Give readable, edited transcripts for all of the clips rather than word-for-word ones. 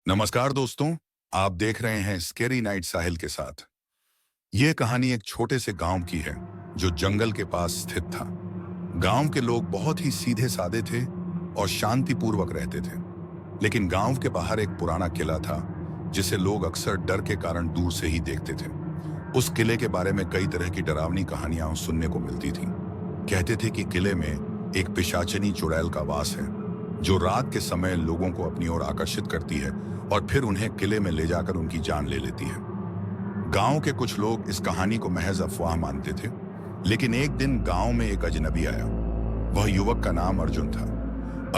नमस्कार दोस्तों। आप देख रहे हैं स्केरी नाइट साहिल के साथ। यह कहानी एक छोटे से गांव की है जो जंगल के पास स्थित था। गांव के लोग बहुत ही सीधे सादे थे और शांतिपूर्वक रहते थे। लेकिन गांव के बाहर एक पुराना किला था जिसे लोग अक्सर डर के कारण दूर से ही देखते थे। उस किले के बारे में कई तरह की डरावनी कहानियां सुनने को मिलती थीं। कहते थे कि किले में एक पिशाचिनी चुड़ैल का वास है जो रात के समय लोगों को अपनी ओर आकर्षित करती है और फिर उन्हें किले में ले जाकर उनकी जान ले लेती है। गांव के कुछ लोग इस कहानी को महज अफवाह मानते थे, लेकिन एक दिन गांव में एक अजनबी आया। वह युवक का नाम अर्जुन था।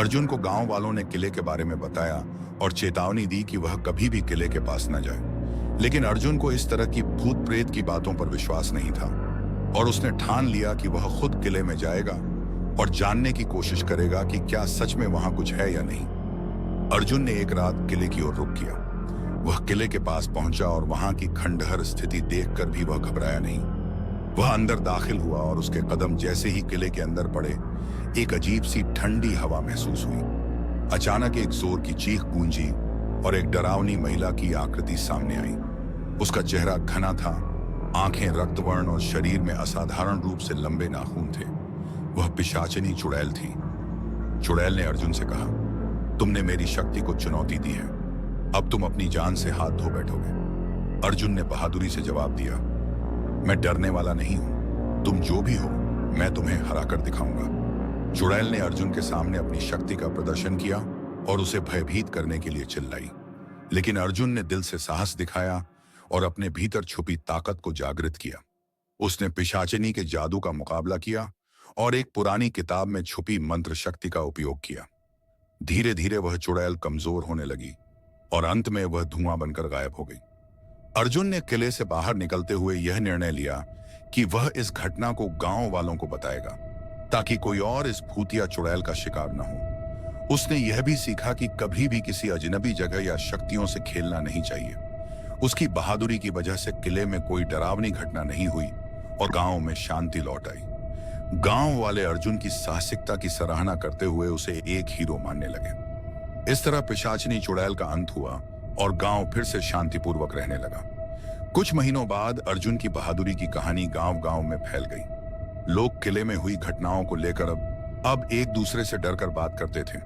अर्जुन को गांव वालों ने किले के बारे में बताया और चेतावनी दी कि वह कभी भी किले के पास न जाए। लेकिन अर्जुन को इस तरह की भूत प्रेत की बातों पर विश्वास नहीं था और उसने ठान लिया कि वह खुद किले में जाएगा और जानने की कोशिश करेगा कि क्या सच में वहां कुछ है या नहीं। अर्जुन ने एक रात किले की ओर रुख किया। वह किले के पास पहुंचा और वहां की खंडहर स्थिति देखकर भी वह घबराया नहीं। वह अंदर दाखिल हुआ और उसके कदम जैसे ही किले के अंदर पड़े, एक अजीब सी ठंडी हवा महसूस हुई। अचानक एक जोर की चीख गूंजी और एक डरावनी महिला की आकृति सामने आई। उसका चेहरा घना था, आंखें रक्तवर्ण और शरीर में असाधारण रूप से लंबे नाखून थे। वह पिशाचिनी चुड़ैल थी। चुड़ैल ने अर्जुन से कहा, तुमने मेरी शक्ति को चुनौती दी है, अब तुम अपनी जान से हाथ धो बैठोगे। अर्जुन ने बहादुरी से जवाब दिया, मैं डरने वाला नहीं हूं, तुम जो भी हो मैं तुम्हें हराकर दिखाऊंगा। चुड़ैल ने अर्जुन के सामने अपनी शक्ति का प्रदर्शन किया और उसे भयभीत करने के लिए चिल्लाई। लेकिन अर्जुन ने दिल से साहस दिखाया और अपने भीतर छुपी ताकत को जागृत किया। उसने पिशाचिनी के जादू का मुकाबला किया और एक पुरानी किताब में छुपी मंत्र शक्ति का उपयोग किया। धीरे धीरे वह चुड़ैल कमजोर होने लगी और अंत में वह धुआं बनकर गायब हो गई। अर्जुन ने किले से बाहर निकलते हुए यह निर्णय लिया कि वह इस घटना को गांव वालों को बताएगा ताकि कोई और इस भूतिया चुड़ैल का शिकार न हो। उसने यह भी सीखा कि कभी भी किसी अजनबी जगह या शक्तियों से खेलना नहीं चाहिए। उसकी बहादुरी की वजह से किले में कोई डरावनी घटना नहीं हुई और गांव में शांति लौट आई। गांव वाले अर्जुन की साहसिकता की सराहना करते हुए उसे एक हीरो मानने लगे। इस तरह पिशाचिनी चुड़ैल का अंत हुआ और गांव फिर से शांतिपूर्वक रहने लगा। कुछ महीनों बाद अर्जुन की बहादुरी की कहानी गांव-गांव में फैल गई। लोग किले में हुई घटनाओं को लेकर अब एक दूसरे से डरकर बात करते थे,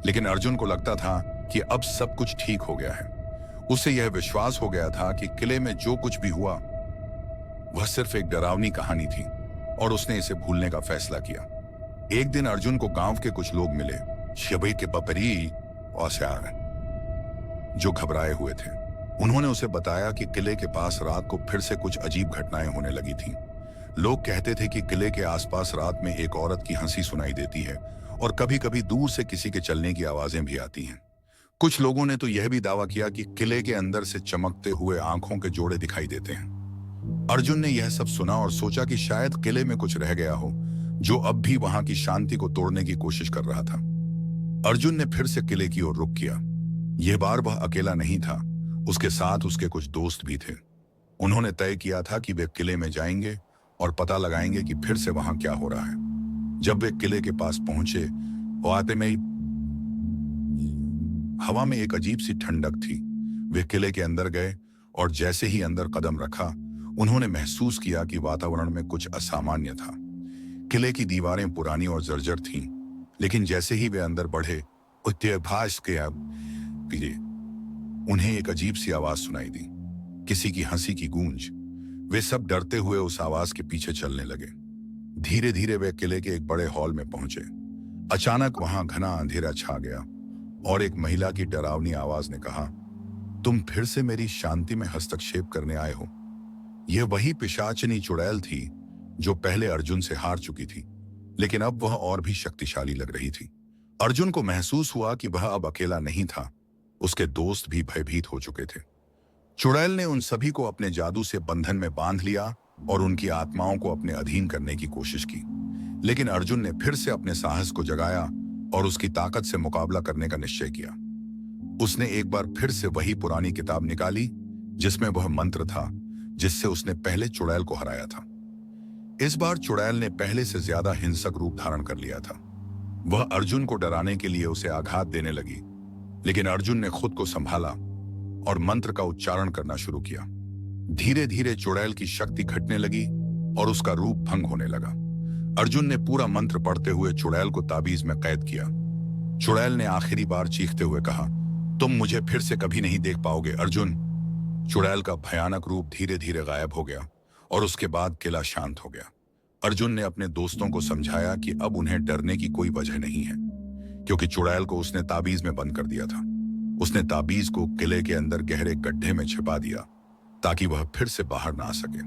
लेकिन अर्जुन को लगता था कि अब सब कुछ ठीक हो गया है। उसे यह विश्वास हो गया था कि किले में जो कुछ भी हुआ वह सिर्फ एक डरावनी कहानी थी और उसने इसे भूलने का फैसला किया। एक दिन अर्जुन को गांव के कुछ लोग मिले, शबे के बपरी और श्यार, जो घबराए हुए थे। उन्होंने उसे बताया कि किले के पास रात को फिर से कुछ अजीब घटनाएं होने लगी थीं। लोग कहते थे कि किले के आसपास रात में एक औरत की हंसी सुनाई देती है और कभी-कभी दूर से किसी के चलने की आवाजें भी आती हैं। कुछ लोगों ने तो यह भी दावा किया कि किले के अंदर से चमकते हुए आंखों के जोड़े दिखाई देते हैं। अर्जुन ने यह सब सुना और सोचा कि शायद किले में कुछ रह गया हो जो अब भी वहां की शांति को तोड़ने की कोशिश कर रहा था। अर्जुन ने फिर से किले की ओर रुख किया। यह बार वह अकेला नहीं था, उसके साथ उसके कुछ दोस्त भी थे। उन्होंने तय किया था कि वे किले में जाएंगे और पता लगाएंगे कि फिर से वहां क्या हो रहा है। जब वे किले के पास पहुंचे, आते में हवा में एक अजीब सी ठंडक थी। वे किले के अंदर गए और जैसे ही अंदर कदम रखा, उन्होंने महसूस किया कि वातावरण में कुछ असामान्य था। किले की दीवारें पुरानी और जर्जर थीं, लेकिन जैसे ही वे अंदर बढ़े, उन्हें एक अजीब सी आवाज सुनाई दी, किसी की हंसी की गूंज। वे सब डरते हुए उस आवाज के पीछे चलने लगे। धीरे धीरे वे किले के एक बड़े हॉल में पहुंचे। अचानक वहां घना अंधेरा छा गया और एक महिला की डरावनी आवाज ने कहा, तुम फिर से मेरी शांति में हस्तक्षेप करने आए हो। यह वही पिशाचिनी चुड़ैल थी जो पहले अर्जुन से हार चुकी थी, लेकिन अब वह और भी शक्तिशाली लग रही थी। अर्जुन को महसूस हुआ कि वह अब अकेला नहीं था, उसके दोस्त भी भयभीत हो चुके थे। चुड़ैल ने उन सभी को अपने जादू से बंधन में बांध लिया और उनकी आत्माओं को अपने अधीन करने की कोशिश की। लेकिन अर्जुन ने फिर से अपने साहस को जगाया और उसकी ताकत से मुकाबला करने का निश्चय किया। उसने एक बार फिर से वही पुरानी किताब निकाली जिसमें वह मंत्र था जिससे उसने पहले चुड़ैल को हराया था। इस बार चुड़ैल ने पहले से ज्यादा हिंसक रूप धारण कर लिया था। वह अर्जुन को डराने के लिए उसे आघात देने लगी लेकिन अर्जुन ने खुद को संभाला और मंत्र का उच्चारण करना शुरू किया। धीरे धीरे चुड़ैल की शक्ति घटने लगी और उसका रूप भंग होने लगा। अर्जुन ने पूरा मंत्र पढ़ते हुए चुड़ैल को ताबीज में कैद किया। चुड़ैल ने आखिरी बार चीखते हुए कहा, तुम मुझे फिर से कभी नहीं देख पाओगे अर्जुन। चुड़ैल का भयानक रूप धीरे धीरे गायब हो गया और उसके बाद किला शांत हो गया। अर्जुन ने अपने दोस्तों को समझाया कि अब उन्हें डरने की कोई वजह नहीं है, क्योंकि चुड़ैल को उसने ताबीज में बंद कर दिया था। उसने ताबीज को किले के अंदर गहरे गड्ढे में छिपा दिया ताकि वह फिर से बाहर ना आ सके।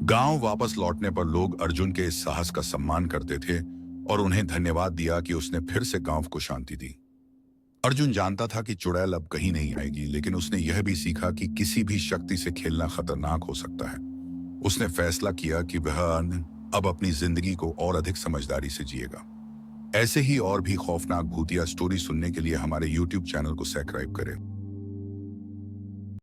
गांव वापस लौटने पर लोग अर्जुन के इस साहस का सम्मान करते थे और उन्हें धन्यवाद दिया कि उसने फिर से गांव को शांति दी। अर्जुन जानता था कि चुड़ैल अब कहीं नहीं आएगी, लेकिन उसने यह भी सीखा कि किसी भी शक्ति से खेलना खतरनाक हो सकता है। उसने फैसला किया कि वह अब अपनी जिंदगी को और अधिक समझदारी से जिएगा। ऐसे ही और भी खौफनाक भूतिया स्टोरी सुनने के लिए हमारे YouTube चैनल को सब्सक्राइब करें।